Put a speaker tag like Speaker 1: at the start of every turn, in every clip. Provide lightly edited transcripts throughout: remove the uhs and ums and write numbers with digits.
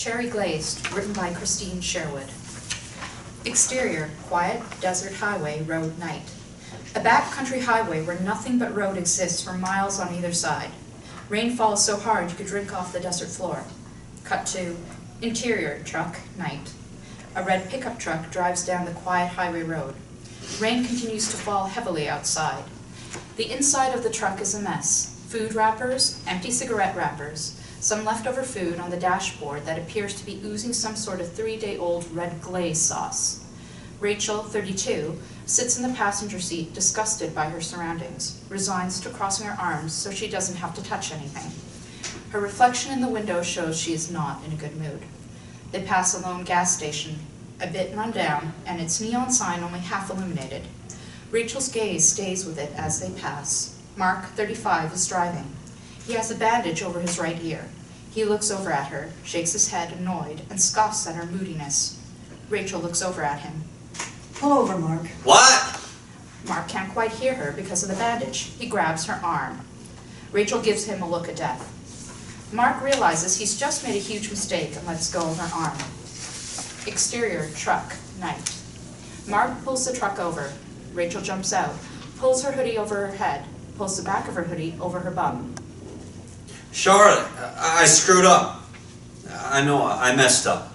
Speaker 1: Cherry Glazed, written by Christine Sherwood. Exterior, quiet, desert highway, road, night. A backcountry highway where nothing but road exists for miles on either side. Rain falls so hard you could drink off the desert floor. Cut to interior, truck, night. A red pickup truck drives down the quiet highway road. Rain continues to fall heavily outside. The inside of the truck is a mess. Food wrappers, empty cigarette wrappers, some leftover food on the dashboard that appears to be oozing some sort of 3-day-old red glaze sauce. Rachel, 32, sits in the passenger seat, disgusted by her surroundings, resigns to crossing her arms so she doesn't have to touch anything. Her reflection in the window shows she is not in a good mood. They pass a lone gas station, a bit run down, and its neon sign only half illuminated. Rachel's gaze stays with it as they pass. Mark, 35, is driving. He has a bandage over his right ear. He looks over at her, shakes his head, annoyed, and scoffs at her moodiness. Rachel looks over at him.
Speaker 2: Pull over, Mark.
Speaker 3: What?
Speaker 1: Mark can't quite hear her because of the bandage. He grabs her arm. Rachel gives him a look of death. Mark realizes he's just made a huge mistake and lets go of her arm. Exterior, truck, night. Mark pulls the truck over. Rachel jumps out, pulls her hoodie over her head, pulls the back of her hoodie over her bum.
Speaker 3: Charlotte, I screwed up. I know I messed up.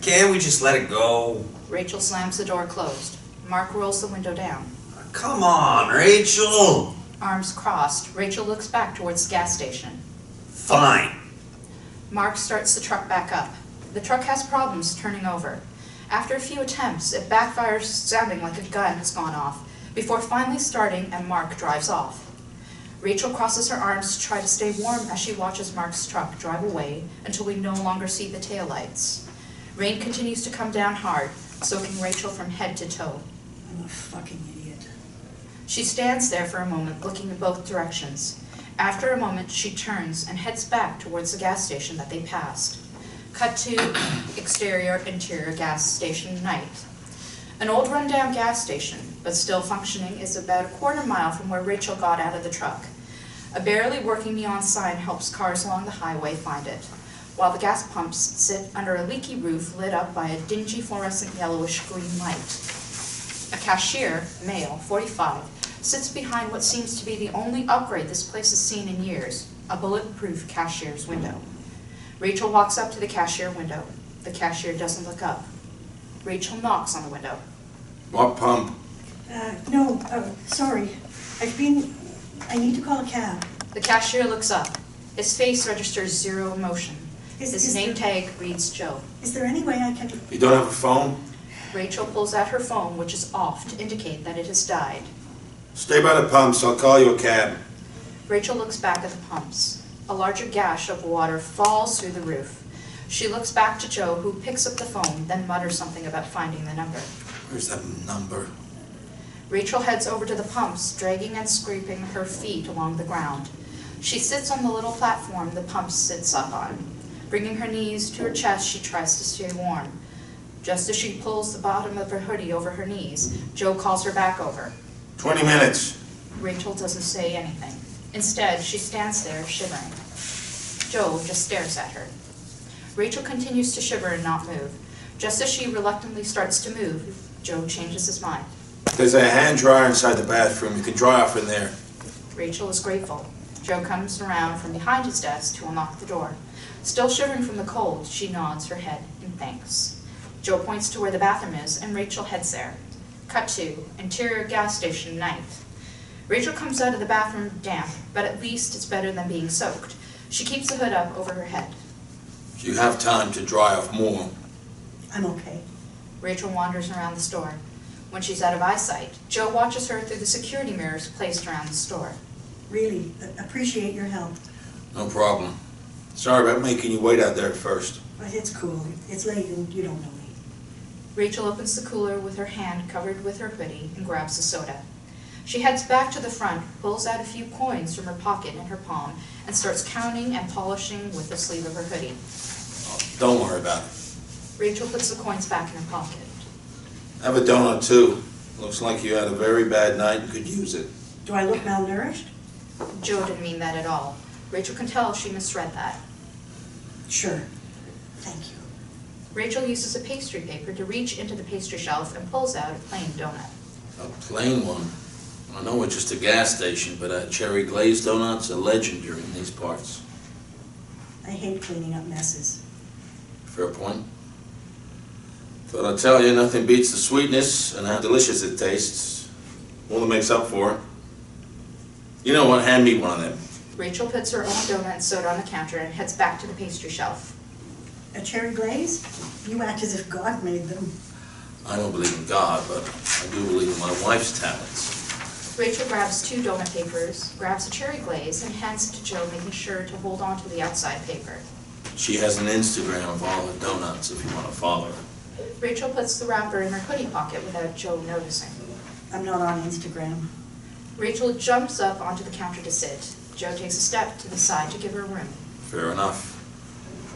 Speaker 3: Can't we just let it go?
Speaker 1: Rachel slams the door closed. Mark rolls the window down.
Speaker 3: Come on, Rachel.
Speaker 1: Arms crossed, Rachel looks back towards the gas station.
Speaker 3: Fine.
Speaker 1: Mark starts the truck back up. The truck has problems turning over. After a few attempts, it backfires, sounding like a gun has gone off, before finally starting and Mark drives off. Rachel crosses her arms to try to stay warm as she watches Mark's truck drive away until we no longer see the taillights. Rain continues to come down hard, soaking Rachel from head to toe.
Speaker 2: I'm a fucking idiot.
Speaker 1: She stands there for a moment, looking in both directions. After a moment, she turns and heads back towards the gas station that they passed. Cut to exterior, interior gas station, night. An old rundown gas station, but still functioning, is about a quarter mile from where Rachel got out of the truck. A barely working neon sign helps cars along the highway find it, while the gas pumps sit under a leaky roof lit up by a dingy fluorescent yellowish green light. A cashier, male, 45, sits behind what seems to be the only upgrade this place has seen in years, a bulletproof cashier's window. Rachel walks up to the cashier window. The cashier doesn't look up. Rachel knocks on the window.
Speaker 4: What pump?
Speaker 2: No, sorry. I need to call a cab.
Speaker 1: The cashier looks up. His face registers zero emotion. His name tag reads Joe.
Speaker 2: Is there any way I can...
Speaker 4: You don't have a phone?
Speaker 1: Rachel pulls out her phone, which is off to indicate that it has died.
Speaker 4: Stay by the pumps, I'll call you a cab.
Speaker 1: Rachel looks back at the pumps. A larger gash of water falls through the roof. She looks back to Joe, who picks up the phone, then mutters something about finding the number.
Speaker 4: Where's that number?
Speaker 1: Rachel heads over to the pumps, dragging and scraping her feet along the ground. She sits on the little platform the pump sits up on. Bringing her knees to her chest, she tries to stay warm. Just as she pulls the bottom of her hoodie over her knees, Joe calls her back over.
Speaker 4: 20 minutes.
Speaker 1: Rachel doesn't say anything. Instead, she stands there, shivering. Joe just stares at her. Rachel continues to shiver and not move. Just as she reluctantly starts to move, Joe changes his mind.
Speaker 4: There's a hand dryer inside the bathroom. You can dry off in there.
Speaker 1: Rachel is grateful. Joe comes around from behind his desk to unlock the door. Still shivering from the cold, she nods her head in thanks. Joe points to where the bathroom is, and Rachel heads there. Cut to interior gas station, night. Rachel comes out of the bathroom damp, but at least it's better than being soaked. She keeps the hood up over her head.
Speaker 4: You have time to dry off more.
Speaker 2: I'm okay.
Speaker 1: Rachel wanders around the store. When she's out of eyesight, Joe watches her through the security mirrors placed around the store.
Speaker 2: Really, appreciate your help.
Speaker 4: No problem. Sorry about making you wait out there at first.
Speaker 2: But it's cool. It's late and you don't know me.
Speaker 1: Rachel opens the cooler with her hand covered with her hoodie and grabs a soda. She heads back to the front, pulls out a few coins from her pocket in her palm, and starts counting and polishing with the sleeve of her hoodie.
Speaker 4: Oh, don't worry about it.
Speaker 1: Rachel puts the coins back in her pocket.
Speaker 4: Have a donut too. Looks like you had a very bad night and could use it.
Speaker 2: Do I look malnourished?
Speaker 1: Joe didn't mean that at all. Rachel can tell she misread that.
Speaker 2: Sure. Thank you.
Speaker 1: Rachel uses a pastry paper to reach into the pastry shelf and pulls out a plain donut.
Speaker 4: A plain one. I know it's just a gas station, but a cherry glazed donut's a legend here in these parts.
Speaker 2: I hate cleaning up messes.
Speaker 4: Fair point. Thought I'd tell you, nothing beats the sweetness and how delicious it tastes. All that makes up for it. You know what? Hand me one of them.
Speaker 1: Rachel puts her own donut and soda on the counter and heads back to the pastry shelf.
Speaker 2: A cherry glaze? You act as if God made them.
Speaker 4: I don't believe in God, but I do believe in my wife's talents.
Speaker 1: Rachel grabs 2 donut papers, grabs a cherry glaze, and hands it to Joe, making sure to hold on to the outside paper.
Speaker 4: She has an Instagram of all her donuts if you want to follow her.
Speaker 1: Rachel puts the wrapper in her hoodie pocket without Joe noticing.
Speaker 2: I'm not on Instagram.
Speaker 1: Rachel jumps up onto the counter to sit. Joe takes a step to the side to give her room.
Speaker 4: Fair enough.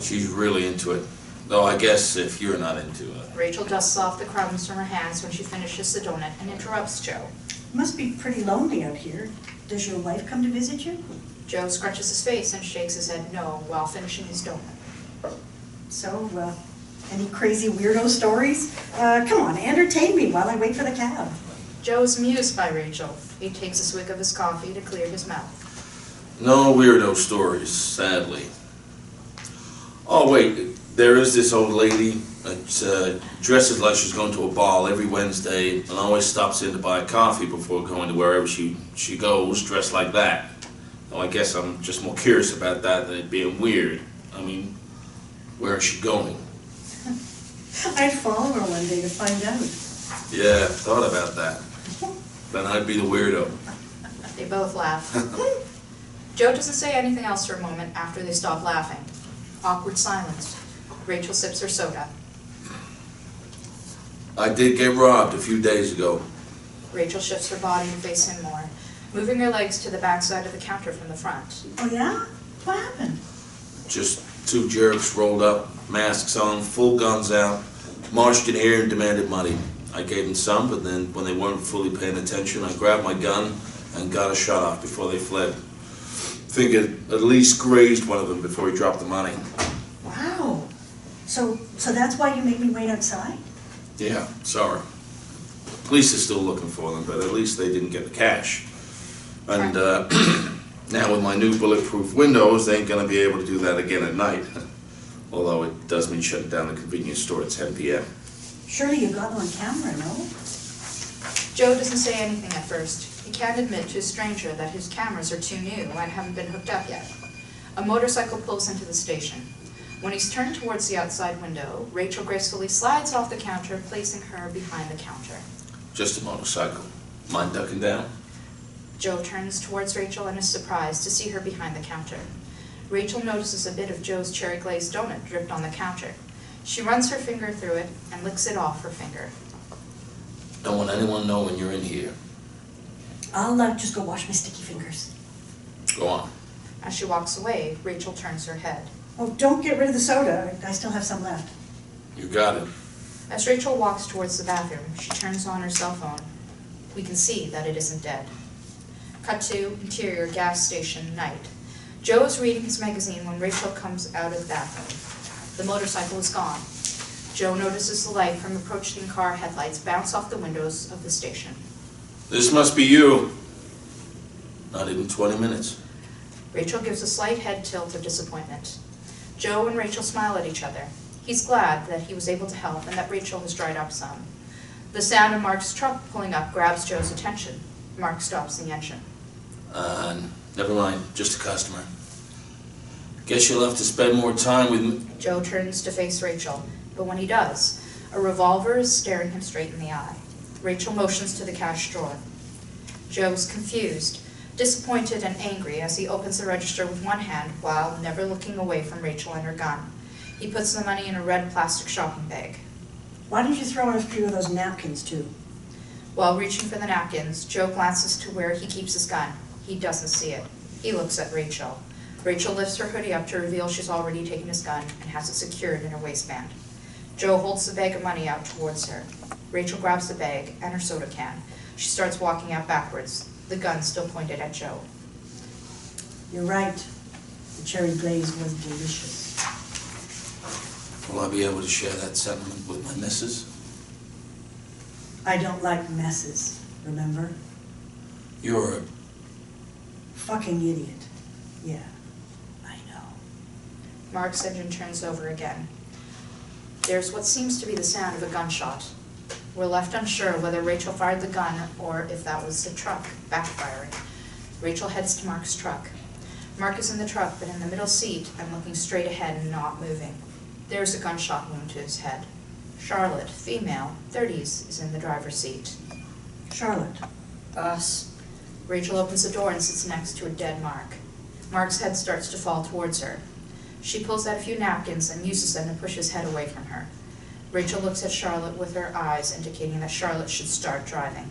Speaker 4: She's really into it. Though I guess if you're not into it.
Speaker 1: Rachel dusts off the crumbs from her hands when she finishes the donut and interrupts Joe.
Speaker 2: It must be pretty lonely out here. Does your wife come to visit you?
Speaker 1: Joe scrunches his face and shakes his head no while finishing his donut.
Speaker 2: So, any crazy weirdo stories? Come on, entertain me while I wait for the cab.
Speaker 1: Joe is amused by Rachel. He takes a swig of his coffee to clear his mouth.
Speaker 4: No weirdo stories, sadly. Oh wait, there is this old lady that dresses like she's going to a ball every Wednesday and always stops in to buy coffee before going to wherever she goes, dressed like that. Well, I guess I'm just more curious about that than it being weird. I mean, where is she going?
Speaker 2: I'd follow her one day to find out.
Speaker 4: Yeah, thought about that. Then I'd be the weirdo.
Speaker 1: They both laugh. Joe doesn't say anything else for a moment after they stop laughing. Awkward silence. Rachel sips her soda.
Speaker 4: I did get robbed a few days ago.
Speaker 1: Rachel shifts her body to face him more, moving her legs to the back side of the counter from the front.
Speaker 2: Oh yeah? What happened?
Speaker 4: Just 2 jerks rolled up, masks on, full guns out, marched in here and demanded money. I gave them some, but then when they weren't fully paying attention, I grabbed my gun and got a shot off before they fled. Figured at least grazed one of them before he dropped the money.
Speaker 2: Wow. So that's why you made me wait outside?
Speaker 4: Yeah, sorry. Police are still looking for them, but at least they didn't get the cash. And now with my new bulletproof windows, they ain't gonna be able to do that again at night. Although it does mean shutting down the convenience store at 10 p.m.
Speaker 2: Surely you got on camera, no?
Speaker 1: Joe doesn't say anything at first. He can't admit to a stranger that his cameras are too new and haven't been hooked up yet. A motorcycle pulls into the station. When he's turned towards the outside window, Rachel gracefully slides off the counter, placing her behind the counter.
Speaker 4: Just a motorcycle. Mind ducking down?
Speaker 1: Joe turns towards Rachel and is surprised to see her behind the counter. Rachel notices a bit of Joe's cherry glazed donut dripped on the counter. She runs her finger through it and licks it off her finger.
Speaker 4: Don't want anyone knowing you're in here.
Speaker 2: I'll just go wash my sticky fingers.
Speaker 4: Go on.
Speaker 1: As she walks away, Rachel turns her head.
Speaker 2: Oh, don't get rid of the soda. I still have some left.
Speaker 4: You got it.
Speaker 1: As Rachel walks towards the bathroom, she turns on her cell phone. We can see that it isn't dead. Cut to interior gas station, night. Joe is reading his magazine when Rachel comes out of the bathroom. The motorcycle is gone. Joe notices the light from approaching car headlights bounce off the windows of the station.
Speaker 4: This must be you. Not even 20 minutes.
Speaker 1: Rachel gives a slight head tilt of disappointment. Joe and Rachel smile at each other. He's glad that he was able to help and that Rachel has dried up some. The sound of Mark's truck pulling up grabs Joe's attention. Mark stops the engine.
Speaker 4: Never mind. Just a customer. Guess you'll have to spend more time with me.
Speaker 1: Joe turns to face Rachel, but when he does, a revolver is staring him straight in the eye. Rachel motions to the cash drawer. Joe's confused, disappointed and angry as he opens the register with one hand while never looking away from Rachel and her gun. He puts the money in a red plastic shopping bag.
Speaker 2: Why didn't you throw in a few of those napkins, too?
Speaker 1: While reaching for the napkins, Joe glances to where he keeps his gun. He doesn't see it. He looks at Rachel. Rachel lifts her hoodie up to reveal she's already taken his gun and has it secured in her waistband. Joe holds the bag of money out towards her. Rachel grabs the bag and her soda can. She starts walking out backwards, the gun still pointed at Joe.
Speaker 2: You're right. The cherry glaze was delicious.
Speaker 4: Will I be able to share that sentiment with my missus?
Speaker 2: I don't like messes, remember?
Speaker 4: You're a...
Speaker 2: Fucking idiot. Yeah, I know.
Speaker 1: Mark's engine turns over again. There's what seems to be the sound of a gunshot. We're left unsure whether Rachel fired the gun or if that was the truck backfiring. Rachel heads to Mark's truck. Mark is in the truck, but in the middle seat and looking straight ahead and not moving. There's a gunshot wound to his head. Charlotte, female, 30s, is in the driver's seat.
Speaker 2: Charlotte.
Speaker 1: Us. Rachel opens the door and sits next to a dead Mark. Mark's head starts to fall towards her. She pulls out a few napkins and uses them to push his head away from her. Rachel looks at Charlotte with her eyes indicating that Charlotte should start driving.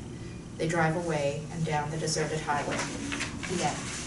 Speaker 1: They drive away and down the deserted highway. The end.